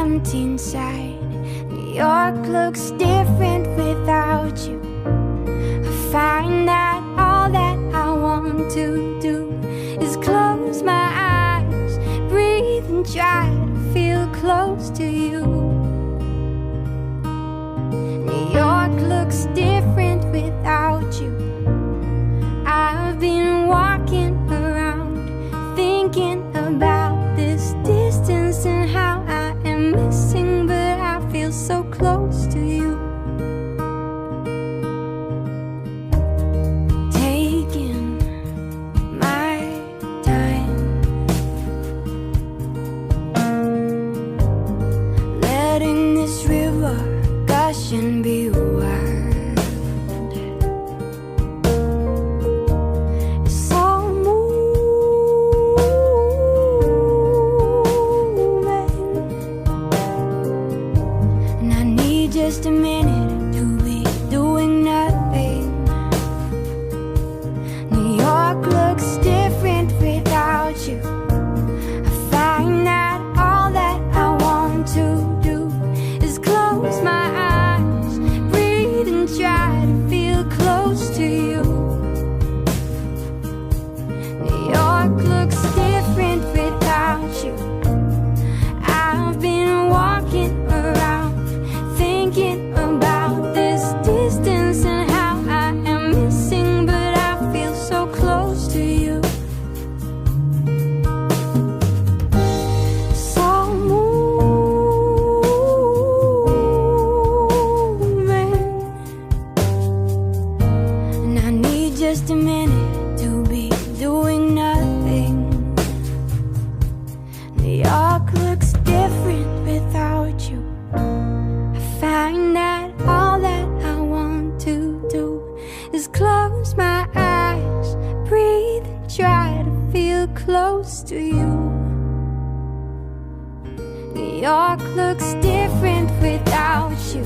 empty inside. New York looks different without you. I find that all that I want to do is close my eyes, breathe and try to feel close to you. New York looks different without you. I've been walking around thinking about this distance and how I am missing, but I feel so close to you. Taking my time, letting this river gush and be wild. It's all moving, and I need just a minute to be doing nothing. New York looks different without you. I find that all that I want to do is close my eyes, breathe and try to feel close to you. New York looks different without you. I've been walking around thinking about this distance and how I am missing, but I feel so close to you. It's all moving, and I need just a minute to be doing nothing. New York looks different without you. I find that all that I want to do is close my eyes, breathe and try to feel close to you. New York looks different without you.